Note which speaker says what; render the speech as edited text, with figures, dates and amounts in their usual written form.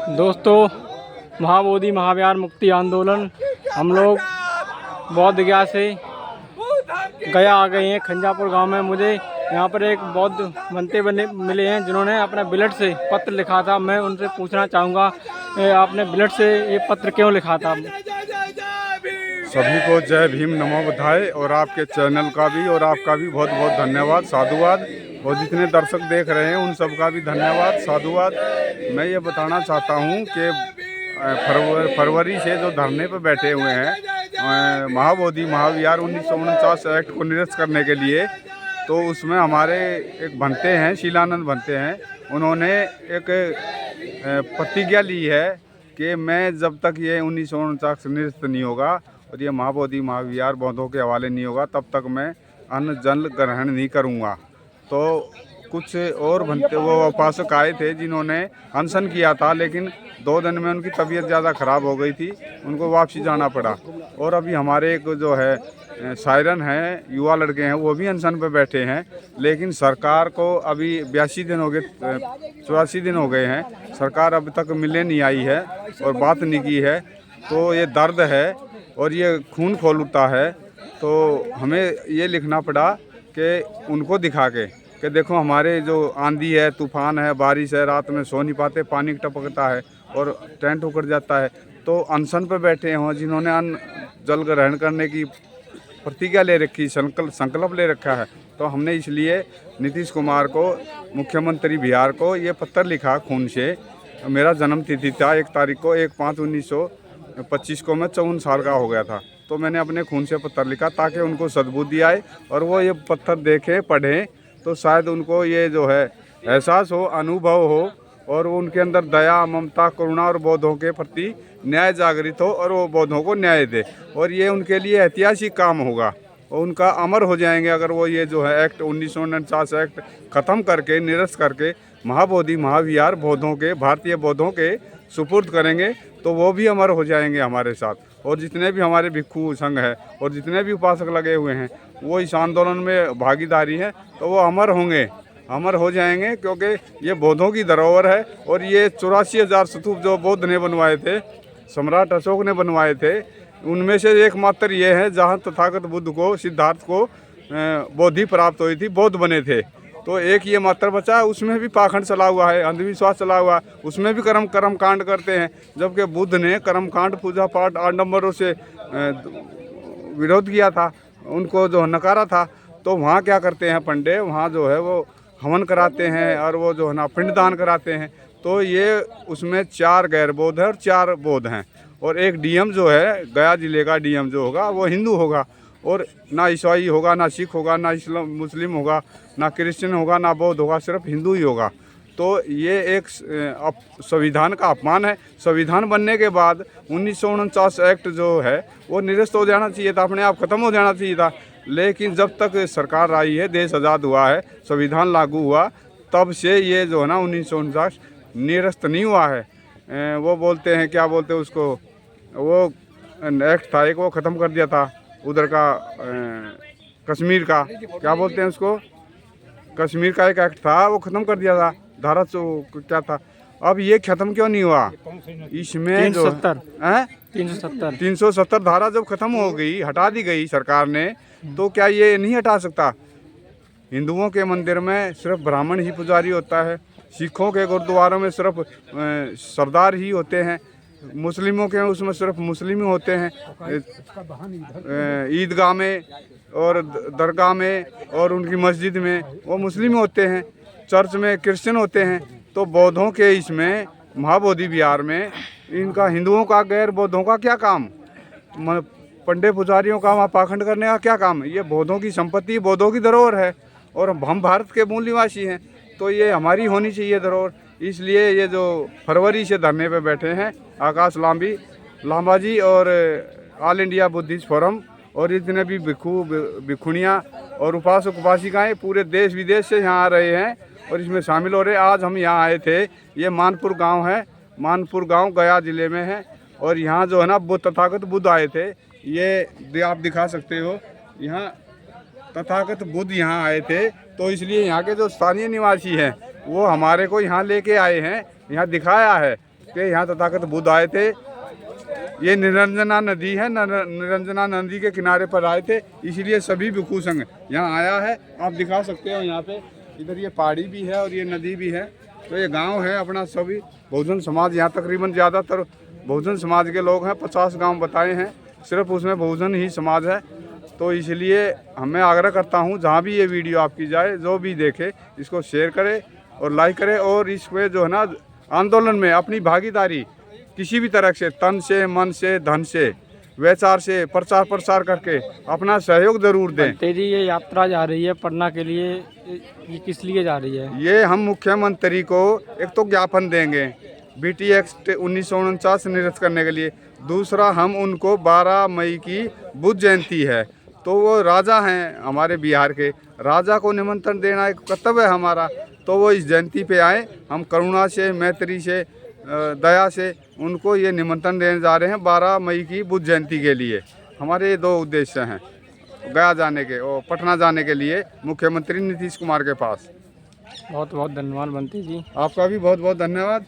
Speaker 1: दोस्तों, महाबोधि महाविहार मुक्ति आंदोलन हम लोग बौद्ध गया से गया आ गए हैं। खंजापुर गांव में मुझे यहाँ पर एक बौद्ध बनते बने मिले हैं जिन्होंने अपने बिलट से पत्र लिखा था। मैं उनसे पूछना चाहूँगा, आपने बिलट से ये पत्र क्यों लिखा था?
Speaker 2: सभी को जय भीम, नमो बुद्धाय। और आपके चैनल का भी और आपका भी बहुत बहुत धन्यवाद, साधुवाद। और जितने दर्शक देख रहे हैं उन सब का भी धन्यवाद, साधुवाद। मैं ये बताना चाहता हूँ कि फरवरी से जो धरने पर बैठे हुए हैं महाबोधि महाविहार 1949 एक्ट को निरस्त करने के लिए, तो उसमें हमारे एक बनते हैं, शीलानंद बनते हैं, उन्होंने एक प्रतिज्ञा ली है कि मैं जब तक ये 1949 निरस्त नहीं होगा और ये महाबोधि महाविहार बौद्धों के हवाले नहीं होगा तब तक मैं अन्न जल ग्रहण नहीं करूँगा। तो कुछ और बनते वो उपासक आए थे जिन्होंने अनशन किया था, लेकिन 2 दिन में उनकी तबीयत ज़्यादा ख़राब हो गई थी, उनको वापसी जाना पड़ा। और अभी हमारे एक जो है सायरन है, युवा लड़के हैं, वो भी अनशन पे बैठे हैं। लेकिन सरकार को अभी 82 दिन हो गए, 84 दिन हो गए हैं, सरकार अब तक मिलने नहीं आई है और बात नहीं की है। तो ये दर्द है और ये खून खौल उठता है। तो हमें ये लिखना पड़ा कि उनको दिखा के कि देखो हमारे जो आंधी है, तूफान है, बारिश है, रात में सो नहीं पाते, पानी टपकता है और टेंट उखड़ जाता है। तो अनशन पे बैठे हों जिन्होंने अन्न जल ग्रहण करने की प्रतिज्ञा ले रखी, संकल्प ले रखा है, तो हमने इसलिए नीतीश कुमार को, मुख्यमंत्री बिहार को ये पत्र लिखा खून से। मेरा जन्म तिथि था 1 तारीख को, 1/5/1925 को मैं 54 साल का हो गया था। तो मैंने अपने खून से पत्र लिखा ताकि उनको सद्बुद्धि आए और वो ये पत्र देखें, पढ़ें, तो शायद उनको ये जो है एहसास हो, अनुभव हो और उनके अंदर दया, ममता, करुणा और बौद्धों के प्रति न्याय जागृत हो और वो बौद्धों को न्याय दे। और ये उनके लिए ऐतिहासिक काम होगा और उनका अमर हो जाएंगे अगर वो ये जो है एक्ट 1949 एक्ट ख़त्म करके, निरस्त करके महाबोधि महाविहार बौद्धों के, भारतीय बौद्धों के सुपुर्द करेंगे, तो वो भी अमर हो जाएंगे हमारे साथ। और जितने भी हमारे भिक्खु संघ है और जितने भी उपासक लगे हुए हैं वो इस आंदोलन में भागीदारी है, तो वो अमर होंगे, अमर हो जाएंगे, क्योंकि ये बौद्धों की धरोहर है। और ये 84,000 स्तूप जो बौद्ध ने बनवाए थे, सम्राट अशोक ने बनवाए थे, उनमें से एकमात्र ये है जहाँ तथागत बुद्ध को, सिद्धार्थ को बोधि प्राप्त हुई थी, बौद्ध बने थे। तो एक ये मात्र बचा है, उसमें भी पाखंड चला हुआ है, अंधविश्वास चला हुआ है, उसमें भी कर्म कांड करते हैं। जबकि बुद्ध ने कर्म कांड, पूजा पाठ, आडंबरों से विरोध किया था, उनको जो नकारा था। तो वहाँ क्या करते हैं पंडे, वहाँ जो है वो हवन कराते हैं और वो जो है ना पिंडदान कराते हैं। तो ये उसमें 4 गैर बौद्ध हैं और 4 बौद्ध हैं। और एक डीएम जो है, गया जिले का डीएम जो होगा वो हिंदू होगा, और ना ईसाई होगा, ना सिख होगा, ना इस्लाम मुस्लिम होगा, ना क्रिश्चियन होगा, ना बौद्ध होगा, सिर्फ हिंदू ही होगा। तो ये एक संविधान का अपमान है। संविधान बनने के बाद 1949 एक्ट जो है वो निरस्त हो जाना चाहिए था, अपने आप ख़त्म हो जाना चाहिए था। लेकिन जब तक सरकार आई है, देश आज़ाद हुआ है, संविधान लागू हुआ, तब से ये जो है ना 1949 निरस्त नहीं हुआ है। वो बोलते हैं, क्या बोलते हैं उसको, वो एक्ट था एक, वो ख़त्म कर दिया था उधर का, कश्मीर का, क्या बोलते हैं उसको, कश्मीर का एक एक्ट था, वो ख़त्म कर दिया था, धारा क्या था। अब ये ख़त्म क्यों नहीं हुआ? इसमें 370 धारा जब ख़त्म हो गई, हटा दी गई सरकार ने, तो क्या ये नहीं हटा सकता? हिंदुओं के मंदिर में सिर्फ ब्राह्मण ही पुजारी होता है, सिखों के गुरुद्वारों में सिर्फ सरदार ही होते हैं, मुस्लिमों के उसमें सिर्फ मुस्लिम ही होते हैं, ईदगाह में और दरगाह में और उनकी मस्जिद में वो मुस्लिम होते हैं, चर्च में क्रिश्चियन होते हैं। तो बौद्धों के इसमें महाबोधि विहार में इनका, हिंदुओं का गैर बौद्धों का क्या काम? पंडे पुजारियों का वहाँ पाखंड करने का क्या काम? ये बौद्धों की संपत्ति, बौद्धों की धरोहर है और हम भारत के मूल निवासी हैं, तो ये हमारी होनी चाहिए धरोहर। इसलिए ये जो फरवरी से धरने पे बैठे हैं आकाश लांबा जी और ऑल इंडिया बुद्धिस्ट फोरम और जितने भी भिक्षुणियाँ और उपासक उपासिकाएँ पूरे देश विदेश से यहाँ आ रहे हैं और इसमें शामिल हो रहे हैं। आज हम यहाँ आए थे, ये मानपुर गांव है, मानपुर गांव गया ज़िले में है, और यहाँ जो है ना तथागत बुद्ध आए थे, ये आप दिखा सकते हो, यहाँ तथागत बुद्ध यहाँ आए थे। तो इसलिए यहाँ के जो स्थानीय निवासी हैं वो हमारे को यहाँ लेके आए हैं, यहाँ दिखाया है के यहाँ तथागत बुद्ध आए थे। ये निरंजना नदी है, निरंजना नदी के किनारे पर आए थे, इसलिए सभी भिक्षु संघ यहाँ आया है। आप दिखा सकते हो यहाँ पे, इधर ये पहाड़ी भी है और ये नदी भी है। तो ये गांव है अपना सभी बहुजन समाज, यहाँ तकरीबन ज़्यादातर बहुजन समाज के लोग हैं। 50 गांव बताए हैं, सिर्फ उसमें बहुजन ही समाज है। तो इसलिए मैं आग्रह करता हूँ जहाँ भी ये वीडियो आपकी जाए, जो भी देखे इसको शेयर करे और लाइक करे, और इस पे जो है ना आंदोलन में अपनी भागीदारी किसी भी तरह से, तन से, मन से, धन से, विचार से, प्रचार प्रसार करके अपना सहयोग जरूर दें।
Speaker 1: तेरी ये यात्रा जा रही है पटना के लिए, ये किस लिए जा रही है?
Speaker 2: ये हम मुख्यमंत्री को एक तो ज्ञापन देंगे BT एक्ट 1949 निरस्त करने के लिए। दूसरा, हम उनको 12 मई की बुद्ध जयंती है, तो वो राजा हैं हमारे बिहार के, राजा को निमंत्रण देना एक कर्तव्य है हमारा। तो वो इस जयंती पे आए, हम करुणा से, मैत्री से, दया से उनको ये निमंत्रण देने जा रहे हैं 12 मई की बुद्ध जयंती के लिए। हमारे ये 2 उद्देश्य हैं, गया जाने के और पटना जाने के लिए मुख्यमंत्री नीतीश कुमार के पास।
Speaker 1: बहुत बहुत धन्यवाद बंटी जी।
Speaker 2: आपका भी बहुत बहुत धन्यवाद।